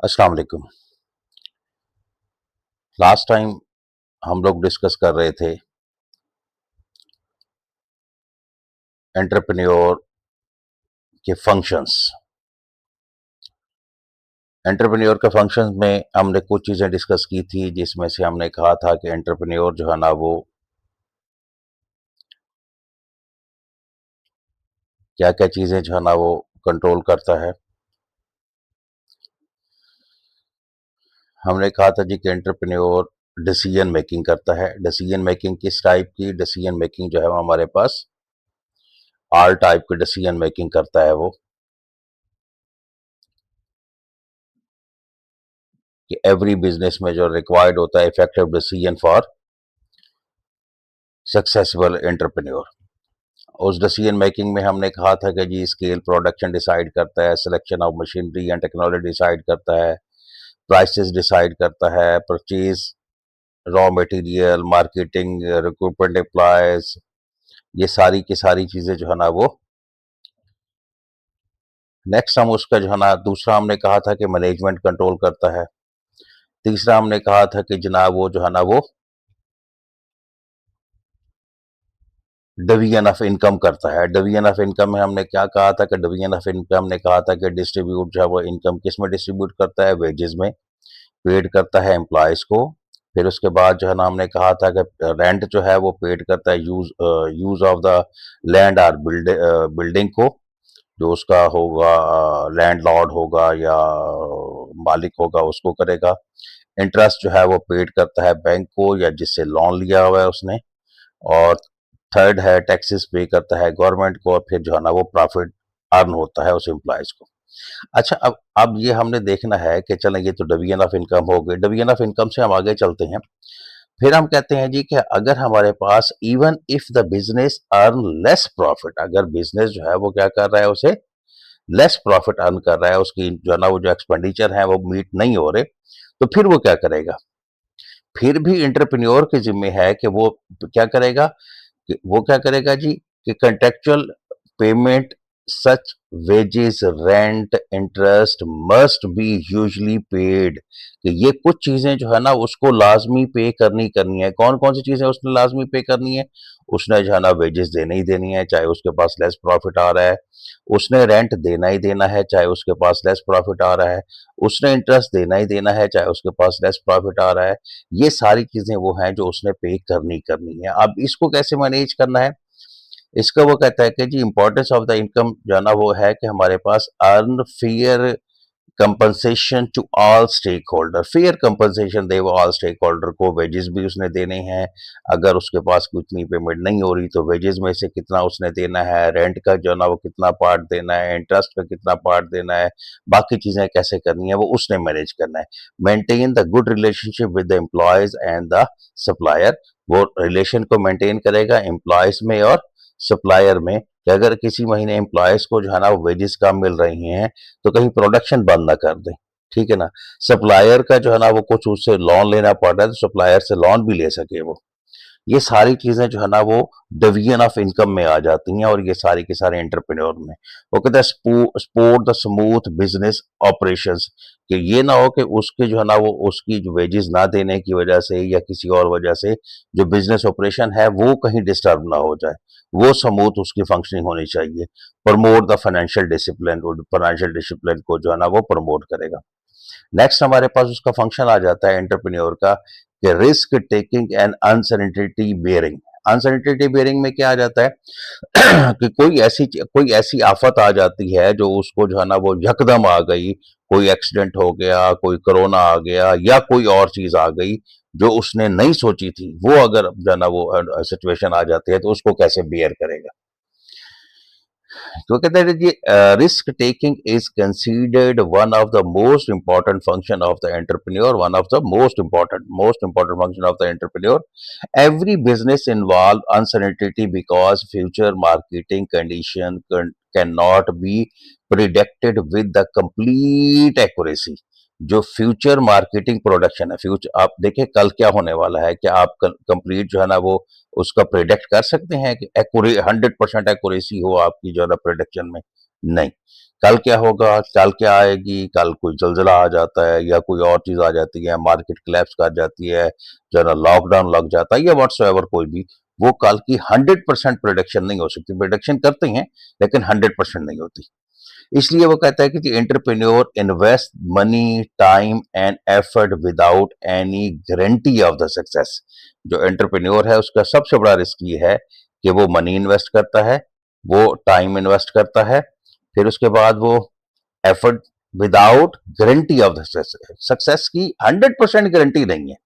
अस्सलाम वालेकुम। Last time हम लोग डिस्कस कर रहे थे एंटरप्रेन्योर के फंक्शंस। एंटरप्रेन्योर के फंक्शंस में हमने कुछ चीज़ें डिस्कस की थी, जिसमें से हमने कहा था कि एंटरप्रेन्योर जो है ना वो क्या क्या चीज़ें जो है ना वो कंट्रोल करता है। हमने कहा था जी कि एंटरप्रेन्योर डिसीजन मेकिंग करता है। डिसीजन मेकिंग किस टाइप की डिसीजन मेकिंग जो है वो हमारे पास ऑल टाइप की डिसीजन मेकिंग करता है वो, कि एवरी बिजनेस में जो रिक्वायर्ड होता है effective decision for successful entrepreneur. उस डिसीजन मेकिंग में हमने कहा था कि जी स्केल प्रोडक्शन डिसाइड करता है, selection of machinery and technology decide करता है, प्राइसेस डिसाइड करता है, purchase, raw material, marketing, recruitment, employees, ये सारी की सारी चीज़ें जो है ना वो। नेक्स्ट हम उसका जो है ना दूसरा हमने कहा था कि मैनेजमेंट कंट्रोल करता है। तीसरा हमने कहा था कि जनाब वो जो है ना वो डिवीजन ऑफ इनकम करता है। डिवीजन ऑफ इनकम में हमने क्या कहा था कि डिवीजन ऑफ इनकम ने कहा था कि डिस्ट्रीब्यूट जो है वो इनकम किस में डिस्ट्रीब्यूट करता है, वेजेस में पेड करता है एम्प्लॉयज़ को। फिर उसके बाद जो है ना हमने कहा था कि रेंट जो है वो पेड करता है यूज़ ऑफ द लैंड और बिल्डिंग को, जो उसका होगा लैंडलॉर्ड होगा या मालिक होगा उसको करेगा। इंटरेस्ट जो है वो पेड करता है बैंक को या जिससे लोन लिया हुआ है उसने। और थर्ड है टैक्सेस पे करता है गवर्नमेंट को, और फिर जो है ना वो प्रॉफिट अर्न होता है उस एम्प्लॉयज़ को। अच्छा, अब ये हमने देखना है कि चलें ये तो डिवीजन ऑफ इनकम हो गई। डिवीजन ऑफ इनकम से हम आगे चलते हैं। फिर हम कहते हैं जी कि अगर हमारे पास even if the business earn less profit, अगर बिजनेस जो है वो क्या कर रहा है, उसे लेस प्रॉफिट अर्न कर रहा है, उसकी जो है ना वो जो एक्सपेंडिचर है वो मीट नहीं हो रहे, तो फिर वो क्या करेगा? फिर भी एंटरप्रेन्योर के जिम्मे है कि वो क्या करेगा, कि वो क्या करेगा जी, कि contractual payment such wages, rent, interest must be usually paid, कि ये कुछ चीजें जो है ना उसको लाजमी पे करनी करनी है। कौन कौन सी चीजें उसने लाजमी पे करनी है? उसने जो है ना वेजेस देनी ही देनी है, चाहे उसके पास लेस प्रॉफिट आ रहा है। उसने रेंट देना ही देना है, चाहे उसके पास लेस प्रॉफिट आ रहा है। उसने इंटरेस्ट देना ही देना है, चाहे उसके पास लेस प्रॉफिट आ रहा है। ये सारी चीजें वो हैं जो उसने पे करनी करनी है। अब इसको कैसे मैनेज करना है? इसका वो कहता है कि जी इंपॉर्टेंस ऑफ द इनकम जो है ना वो है कि हमारे पास earn fair compensation to all stakeholder. Fair compensation दे वो ऑल स्टेक होल्डर को, वेजेस भी उसने देने हैं। अगर उसके पास उतनी पेमेंट नहीं हो रही तो वेजेस में से कितना उसने देना है, रेंट का जो है ना वो कितना पार्ट देना है, इंटरेस्ट का कितना पार्ट देना है, बाकी चीजें कैसे करनी है वो उसने मैनेज करना है। Maintain the good relationship with the employees and the supplier. वो रिलेशन को मेंटेन करेगा एम्प्लॉयज में और सप्लायर में, कि अगर किसी महीने एम्प्लॉयज को जो है ना वेजेस कम मिल रही हैं तो कहीं प्रोडक्शन बंद ना कर दें। ठीक है ना? सप्लायर का जो है ना वो कुछ उससे लोन लेना पड़ रहा है तो सप्लायर से लोन भी ले सके वो। ये सारी चीजें जो है ना वो डिवीजन ऑफ इनकम में आ जाती हैं, और ये सारी के सारे एंटरप्रेन्योर में। वो कहते हैं support the smooth business operations, कि ये ना हो कि उसके जो है ना वो उसकी जो वेजेस ना देने की वजह से या किसी और वजह से जो बिजनेस ऑपरेशन है वो कहीं डिस्टर्ब ना हो जाए। वो स्मूथ उसकी फंक्शनिंग होनी चाहिए। Promote the financial discipline, financial discipline को जो है ना वो प्रमोट करेगा। नेक्स्ट हमारे पास उसका फंक्शन आ जाता है एंटरप्रेन्योर का, कि risk taking and uncertainty bearing. Uncertainty bearing में क्या आ जाता है कि कोई ऐसी आफत आ जाती है जो उसको जो है ना वो यकदम आ गई, कोई एक्सीडेंट हो गया, कोई कोरोना आ गया, या कोई और चीज आ गई जो उसने नहीं सोची थी, वो अगर जो है ना वो सिचुएशन आ जाती है तो उसको कैसे बियर करेगा। तो कहते हैं कि risk taking is considered one of the most important function of the entrepreneur, one of the most important function of the entrepreneur. Every business involve uncertainty because future marketing condition can not be predicted with the complete accuracy. जो future marketing production है, future आप देखिए कल क्या होने वाला है, क्या आप कंप्लीट जो है ना वो उसका प्रिडिक्ट कर सकते हैं कि एक्यूरेट 100% एक्यूरेसी हो आपकी जो है ना प्रोडक्शन में? नहीं। कल क्या होगा, कल क्या आएगी, कल कोई ज़लज़ला आ जाता है या कोई और चीज़ आ जाती है, मार्केट कोलैप्स कर जाती है, जो है ना लॉकडाउन लग जाता है या व्हाट्सएवर कोई भी, वो कल की 100% प्रेडिक्शन नहीं हो सकती। प्रेडिक्शन करते हैं, लेकिन 100% नहीं होती। इसलिए वो कहता है कि entrepreneur invest money, time and effort without any guarantee of the success. जो एंटरप्रेन्योर है उसका सबसे बड़ा रिस्क ये है कि वो मनी इन्वेस्ट करता है, वो टाइम इन्वेस्ट करता है, फिर उसके बाद वो effort without guarantee of the success. Success की 100% गारंटी नहीं है।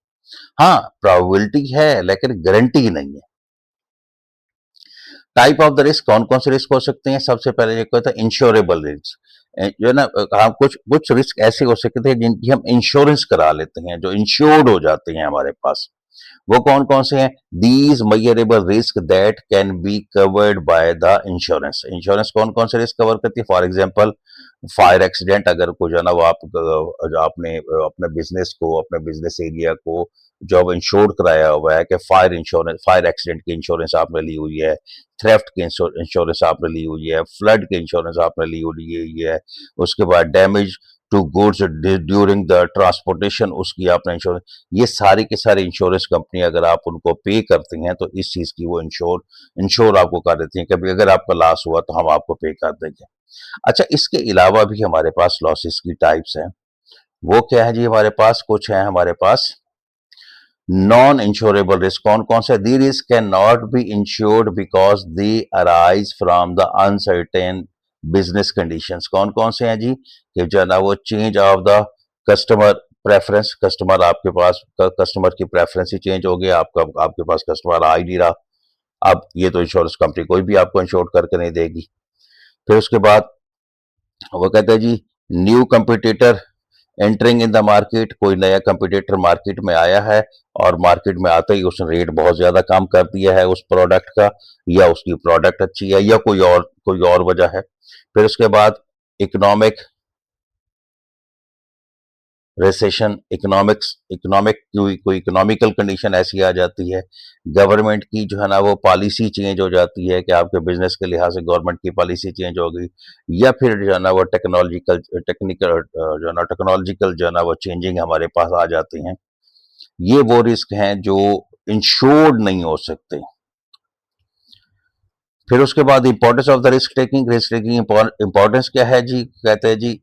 हाँ, प्रोबेबिलिटी है लेकिन गारंटी नहीं है। टाइप ऑफ द रिस्क, कौन कौन से रिस्क हो सकते हैं? सबसे पहले एक होता है इंश्योरेबल रिस्क। जो है ना, हम कुछ कुछ रिस्क ऐसे हो सकते हैं जिनकी हम इंश्योरेंस करा लेते हैं, जो इंश्योर्ड हो जाते हैं हमारे पास। वो कौन कौन से हैं? These measurable risk that can be covered by the insurance. Insurance कौन कौन से रिस्क कवर करती है? फॉर एग्जाम्पल फायर एक्सीडेंट, अगर कोई जो है ना वो आप जो आपने अपने बिजनेस को, अपने बिजनेस एरिया को जब इंश्योर कराया हुआ है कि फायर इंश्योरेंस, फायर एक्सीडेंट की इंश्योरेंस आपने ली हुई है, थ्रेफ्ट की इंश्योरेंस आपने ली हुई है, फ्लड की इंश्योरेंस आपने ली हुई है, उसके बाद damage to goods during the transportation उसकी आपने इंश्योरेंस। ये सारी की सारी इंश्योरेंस कंपनी अगर आप उनको पे करते हैं तो इस चीज की वो इंश्योर आपको कर देती है कि भाई अगर आपका लॉस हुआ तो हम आपको पे कर देंगे। अच्छा, इसके अलावा भी हमारे पास लॉसेस की टाइप्स हैं। वो क्या है जी? हमारे पास कुछ है, हमारे पास नॉन इंश्योरेबल रिस्क। कौन कौन से? The risk can not be insured because they arise from the uncertain business conditions. कौन कौन से हैं जी? कि जो है ना वो change of the customer preference, customer आपके पास कस्टमर की प्रेफरेंस ही चेंज हो गया, आपका आपके पास कस्टमर आ ही नहीं रहा। अब ये तो इंश्योरेंस कंपनी कोई भी आपको इंश्योर करके नहीं देगी। फिर उसके बाद वो कहते हैं जी new competitor entering in the market. कोई नया कंपटीटर मार्केट में आया है और मार्केट में आते ही उसने रेट बहुत ज्यादा कम कर दिया है उस प्रोडक्ट का, या उसकी प्रोडक्ट अच्छी है या कोई और वजह है। फिर उसके बाद इकोनॉमिक रिसेशन, इकोनॉमिक कोई इकोनॉमिकल कंडीशन ऐसी आ जाती है, गवर्नमेंट की जो है ना वो पॉलिसी चेंज हो जाती है कि आपके बिजनेस के लिहाज से गवर्नमेंट की पॉलिसी चेंज हो गई, या फिर जो है ना वो टेक्निकल जो है ना टेक्नोलॉजिकल जो है ना वो चेंजिंग हमारे पास आ जाते हैं। ये वो रिस्क हैं जो इंश्योर्ड नहीं हो सकते। फिर उसके बाद importance of the risk taking importance क्या है जी? कहते हैं जी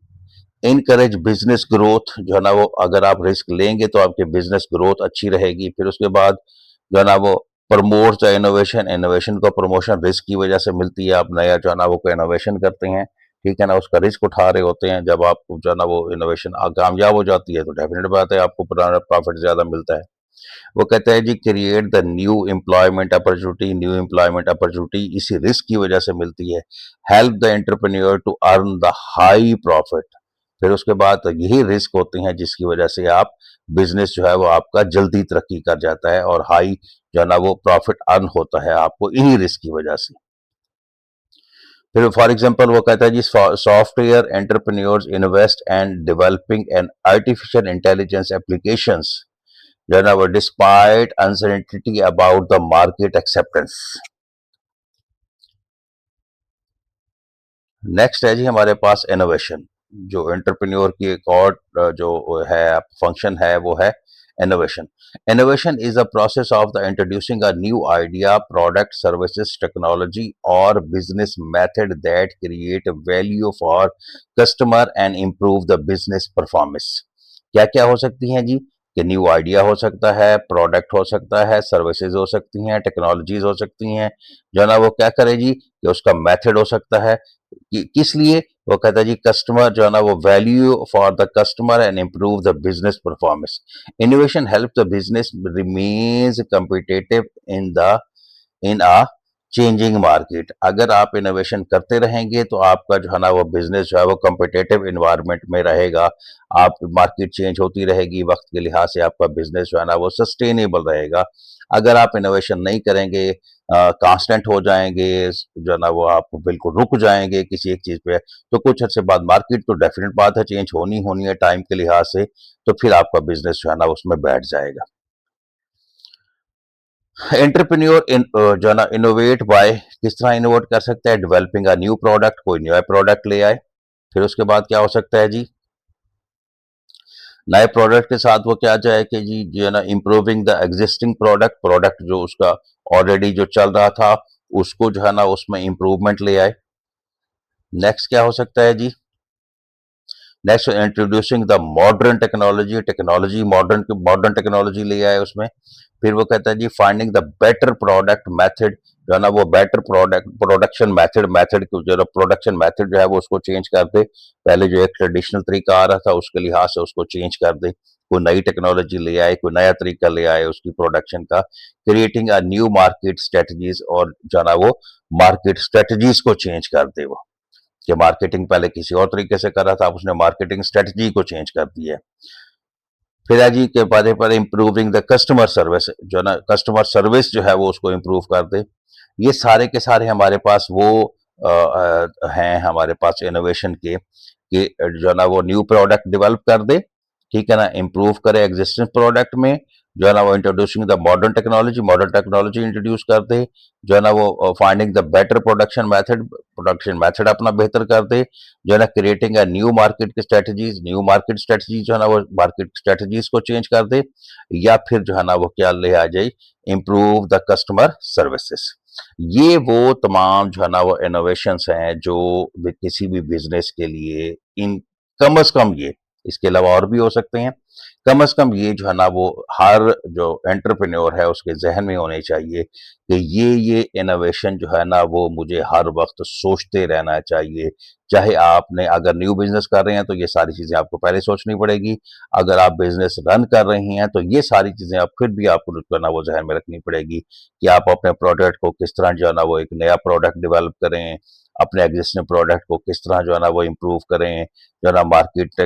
इनकरेज बिजनेस ग्रोथ। जो है ना वो अगर आप रिस्क लेंगे तो आपकी बिजनेस ग्रोथ अच्छी रहेगी। फिर उसके बाद जो है ना वो प्रमोट द इनोवेशन, इनोवेशन को प्रमोशन रिस्क की वजह से मिलती है। आप नया जो है ना वो कोई इनोवेशन करते हैं, ठीक है ना, उसका रिस्क उठा रहे होते हैं। जब आप जो है ना वो इनोवेशन कामयाब हो जाती है तो डेफिनेट बात है आपको प्रॉफिट ज्यादा मिलता है। वो कहते हैं जी create the new employment opportunity. New employment opportunity इसी रिस्क की वजह से मिलती है। Help the entrepreneur to earn the high profit. फिर उसके बाद यही रिस्क होते हैं जिसकी वजह से आप बिजनेस जो है वो आपका जल्दी तरक्की कर जाता है और हाई जो है ना वो प्रॉफिट अर्न होता है आपको इन्हीं रिस्क की वजह से। फिर फॉर एग्जांपल वो कहता है जी software entrepreneurs invest and developing an artificial intelligence applications जो है ना वो despite uncertainty about the market acceptance. Next है जी हमारे पास इनोवेशन। जो एंटरप्रेन्योर की एक और जो है फंक्शन है वो है innovation. Innovation is a process of the introducing a new idea, product, services, technology और business method that create value for customer and improve the business performance. क्या क्या हो सकती हैं जी? कि न्यू आइडिया हो सकता है, प्रोडक्ट हो सकता है, सर्विसेज हो सकती हैं, टेक्नोलॉजीज हो सकती हैं। जो है ना वो क्या करे जी कि उसका मेथड हो सकता है किस लिए? वो कहता है जी कस्टमर जो है ना वो value for the customer and improve the business performance. Innovation help the business remains competitive in a changing market. अगर आप इनोवेशन करते रहेंगे तो आपका जो है ना वो बिजनेस जो है वो कम्पिटिटिव इन्वायरमेंट में रहेगा। आप मार्केट चेंज होती रहेगी, वक्त के लिहाज से आपका बिजनेस जो है ना वो सस्टेनेबल रहेगा। अगर आप इनोवेशन नहीं करेंगे, कांस्टेंट हो जाएंगे, जो है ना वो आप बिल्कुल रुक जाएंगे किसी एक चीज पे, तो कुछ अर्से बाद मार्केट तो डेफिनेट बात है चेंज होनी होनी है टाइम के लिहाज से, तो फिर आपका बिजनेस जो है ना उसमें बैठ जाएगा। एंटरप्रेन्योर जो है ना इनोवेट बाय, किस तरह इनोवेट कर सकता है, डेवलपिंग अ न्यू प्रोडक्ट, कोई नया प्रोडक्ट ले आए। फिर उसके बाद क्या हो सकता है जी, नए प्रोडक्ट के साथ वो क्या चाहे कि जी जो है ना improving the existing product, product जो उसका ऑलरेडी जो चल रहा था उसको जो है ना उसमें इम्प्रूवमेंट ले आए। नेक्स्ट क्या हो सकता है जी, next introducing the modern technology, technology modern modern technology ले आए उसमें। फिर वो कहता है जी finding the better product method, जो है ना वो better product production method, method जो है प्रोडक्शन मेथड जो है वो उसको चेंज कर दे। पहले जो एक ट्रेडिशनल तरीका आ रहा था उसके लिहाज से उसको चेंज कर दे, कोई नई टेक्नोलॉजी ले आए, कोई नया तरीका ले आए उसकी प्रोडक्शन का। Creating a new market strategies, और जो है ना वो मार्केट स्ट्रेटजीज को चेंज कर दे वो, कि मार्केटिंग पहले किसी और तरीके से कर रहा था, अब उसने मार्केटिंग स्ट्रेटजी को चेंज कर दिया है। फिर है जी के बारे पर इम्प्रूविंग द कस्टमर सर्विस, जो है ना कस्टमर सर्विस जो है वो उसको इम्प्रूव कर दे। ये सारे के सारे हमारे पास वो हैं हमारे पास इनोवेशन के, कि जो है ना वो न्यू प्रोडक्ट डेवलप कर दे, ठीक है ना, इम्प्रूव करे एग्जिस्टिंग प्रोडक्ट में, जो है ना वो introducing the modern technology, modern technology introduce कर दे, जो है ना वो finding the better production method, production method अपना बेहतर कर दे, जो है ना क्रिएटिंग अ न्यू मार्केट की स्ट्रेटजीज, न्यू मार्केट स्ट्रेटजीज जो है ना वो मार्केट स्ट्रेटजीज को चेंज कर दे, या फिर जो है ना वो क्या ले आ जाए, इम्प्रूव द कस्टमर सर्विसेज। ये वो तमाम जो है ना वो इनोवेशंस हैं जो किसी भी बिजनेस के लिए, इन कम अज कम ये, इसके अलावा और भी हो सकते हैं, कम अज कम ये जो है ना वो हर जो एंटरप्रेन्योर है उसके जहन में होने चाहिए कि ये इनोवेशन जो है ना वो मुझे हर वक्त सोचते रहना चाहिए। चाहे आपने अगर न्यू बिजनेस कर रहे हैं तो ये सारी चीजें आपको पहले सोचनी पड़ेगी, अगर आप बिजनेस रन कर रही हैं तो ये सारी चीजें आप फिर भी आपको जो है ना वो जहन में रखनी पड़ेगी, कि आप अपने प्रोडक्ट को किस तरह जो है ना वो एक नया प्रोडक्ट डेवलप करें, अपने एग्जिस्टिंग प्रोडक्ट को किस तरह जो है ना वो इम्प्रूव करें, जो है ना मार्केट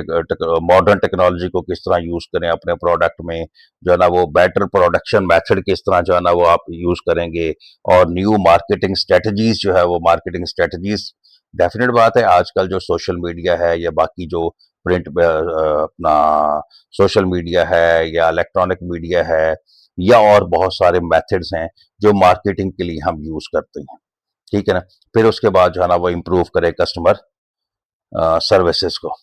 मॉडर्न टेक्नोलॉजी को किस तरह यूज करें अपने प्रोडक्ट में, जो है ना वो बेटर प्रोडक्शन मेथड किस तरह जो है ना वो आप यूज करेंगे, और न्यू मार्केटिंग स्ट्रेटजीज जो है वो मार्केटिंग स्ट्रेटजीज। डेफिनेट बात है आजकल जो सोशल मीडिया है या बाकी जो प्रिंट अपना सोशल मीडिया है या इलेक्ट्रॉनिक मीडिया है या और बहुत सारे मेथड्स हैं जो मार्केटिंग के लिए हम यूज करते हैं, ठीक है ना। फिर उसके बाद जो है ना वो इम्प्रूव करे कस्टमर सर्विसेज को।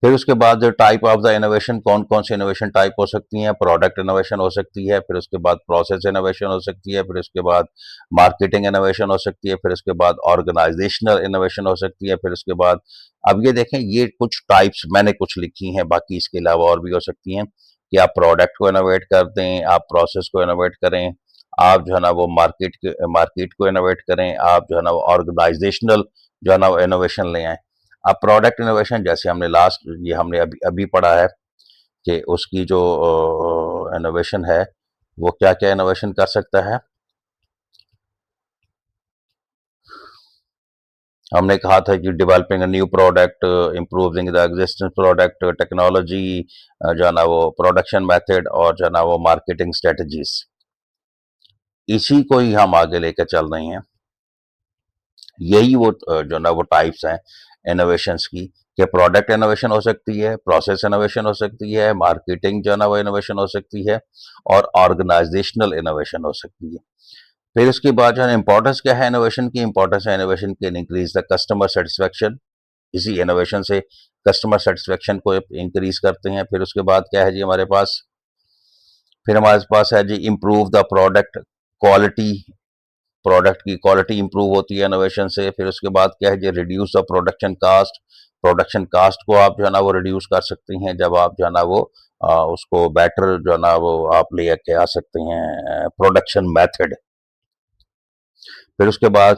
फिर उसके बाद जो टाइप ऑफ द इनोवेशन, कौन कौन सी इनोवेशन टाइप हो सकती हैं, प्रोडक्ट इनोवेशन हो सकती है, फिर उसके बाद प्रोसेस इनोवेशन हो सकती है, फिर उसके बाद मार्केटिंग इनोवेशन हो सकती है, फिर उसके बाद ऑर्गेनाइजेशनल इनोवेशन हो सकती है, फिर उसके बाद, अब ये देखें ये कुछ टाइप्स मैंने कुछ लिखी हैं, बाकी इसके अलावा और भी हो सकती हैं, कि आप प्रोडक्ट को इनोवेट कर दें, आप प्रोसेस को इनोवेट करें, आप जो है ना वो मार्केट को इनोवेट करें, आप जो है ना वो ऑर्गेनाइजेशनल जो है ना वो इनोवेशन ले आए। अब प्रोडक्ट इनोवेशन जैसे हमने लास्ट ये हमने अभी अभी पढ़ा है कि उसकी जो इनोवेशन है वो क्या क्या इनोवेशन कर सकता है। हमने कहा था कि developing a new product, improving the existing product, technology, जो है ना वो प्रोडक्शन मेथड, और जो है ना वो मार्केटिंग स्ट्रेटजीज, इसी को ही हम आगे लेकर चल रहे हैं। यही वो जो ना वो टाइप्स हैं इनोवेशंस की, कि प्रोडक्ट इनोवेशन हो सकती है, प्रोसेस इनोवेशन हो सकती है, मार्केटिंग जो है ना वो इनोवेशन हो सकती है, और ऑर्गेनाइजेशनल इनोवेशन हो सकती है। फिर उसके बाद जो है इंपॉर्टेंस क्या है इनोवेशन की, इंपॉर्टेंस है इनोवेशन की इंक्रीज द कस्टमर सेटिस्फेक्शन, इसी इनोवेशन से कस्टमर सेटिस्फेक्शन को इंक्रीज करते हैं। फिर उसके बाद क्या है जी हमारे पास, फिर हमारे पास है जी improve the product quality, product की क्वालिटी इंप्रूव होती है इनोवेशन से। फिर उसके बाद क्या है जी reduce the production cost, production cost को आप जो है ना वो रिड्यूस कर सकती हैं जब आप जो है ना वो उसको बेटर जो है ना वो आप ले के आ सकते हैं प्रोडक्शन मेथड। फिर उसके बाद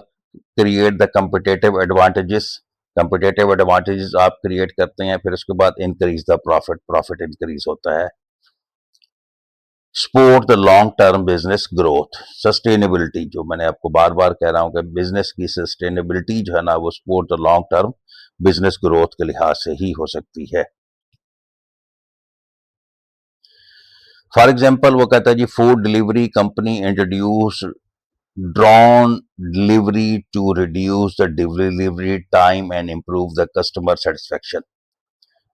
create the competitive advantages, competitive advantages आप क्रिएट करते हैं। फिर उसके बाद increase the profit, profit increase होता है। Support the long term business growth, sustainability, जो मैंने आपको बार बार कह रहा हूं कि बिजनेस की सस्टेनेबिलिटी जो है ना वो support the long term business growth के लिहाज से ही हो सकती है। फॉर एग्जांपल वो कहता है जी food delivery company introduce drone delivery to reduce the delivery time and improve the customer satisfaction.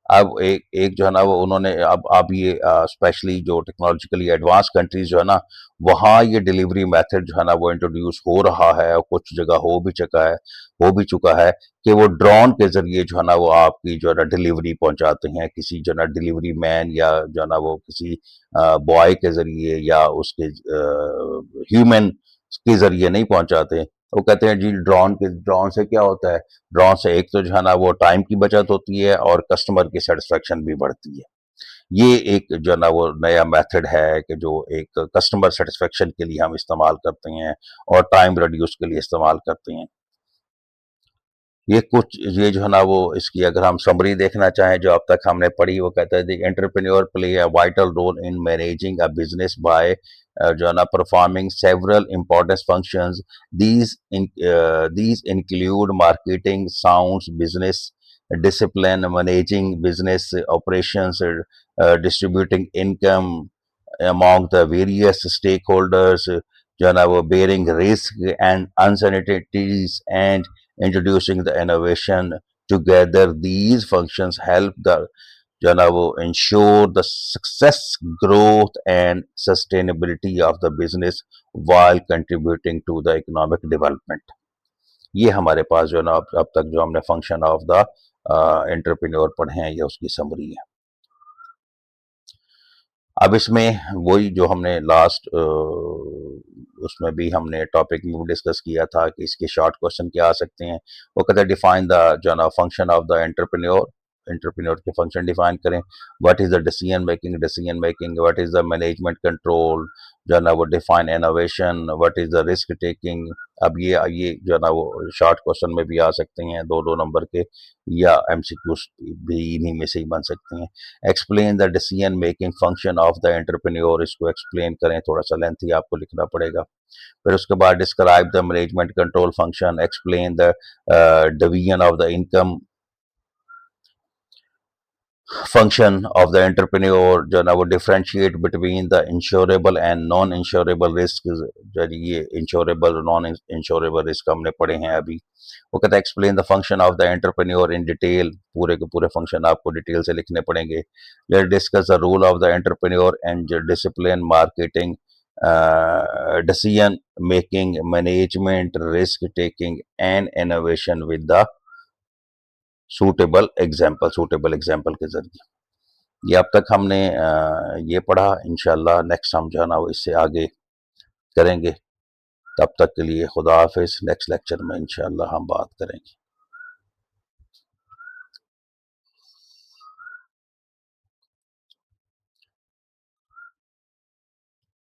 अब एक एक जो है ना वो उन्होंने अब ये स्पेशली जो टेक्नोलॉजिकली एडवांस कंट्रीज जो है ना, वहाँ ये डिलीवरी मेथड जो है ना वो इंट्रोड्यूस हो रहा है, और कुछ जगह हो भी चुका है कि वो ड्रोन के ज़रिए जो है ना वो आपकी जो है ना डिलीवरी पहुँचाते हैं। किसी जो है ना डिलीवरी मैन या जो है ना वो किसी बॉय के ज़रिए या उसके ह्यूमन के ज़रिए नहीं पहुँचाते। वो कहते हैं जी ड्रोन से क्या होता है? ड्रोन से एक तो जो है ना वो टाइम की बचत होती है और कस्टमर की सेटिस्फेक्शन भी बढ़ती है। ये एक जो है ना वो नया मेथड है कि जो एक कस्टमर सेटिस्फेक्शन के लिए हम इस्तेमाल करते हैं और टाइम रिड्यूस के लिए इस्तेमाल करते हैं। ये जो है ना वो इसकी अगर हम समरी देखना चाहें जो अब तक हमने पढ़ी, वो कहता है the entrepreneur play a vital role in managing a business by जो है ना performing several important functions. These include marketing, sounds, business discipline, managing business operations, distributing income among the various stakeholders, जो है ना वो bearing risk and uncertainties and introducing the innovation. Together these functions help the जो है ना वो ensure the success, growth and sustainability of the business while contributing to the economic development. ये हमारे पास जो है ना अब तक जो हमने फंक्शन ऑफ द एंटरप्रेन्योर पढ़े हैं, ये उसकी समरी है। अब इसमें वही जो हमने लास्ट उसमें भी हमने टॉपिक में भी डिस्कस किया था कि इसके शॉर्ट क्वेश्चन क्या आ सकते हैं। वो कहते हैं डिफाइन द जो है ना function of the entrepreneur, entrepreneur के फंक्शन डिफाइन करें। What is the decision making, what is the management control, जो है ना वो define innovation, what is the risk taking. अब ये जो है ना वो शॉर्ट क्वेश्चन में भी आ सकते हैं, दो दो नंबर के, या एमसीक्यूज भी इन्हीं में से ही बन सकते हैं। Explain the decision making function of the entrepreneur, इसको एक्सप्लेन करें, थोड़ा सा लेंथी आपको लिखना पड़ेगा। फिर उसके बाद describe the management control function, explain the division of the income function of the entrepreneur, जो है ना वो differentiate between the insurable and non insurable risk. जो है ये इंश्योरेबल और नॉन इंश्योरेबल रिस्क हमने पढ़े हैं अभी। वो कहता है explain the function of the entrepreneur in detail, पूरे के पूरे फंक्शन आपको डिटेल से लिखने पड़ेंगे। Let's discuss the role of the entrepreneur and discipline, marketing, decision making, management, risk taking and innovation with the suitable example के जरिए। ये अब तक हमने ये पढ़ा। इंशाल्लाह नेक्स्ट हम जो है ना वो इससे आगे करेंगे। तब तक के लिए खुदा हाफिज। नेक्स्ट लेक्चर में इंशाल्लाह हम बात करेंगे।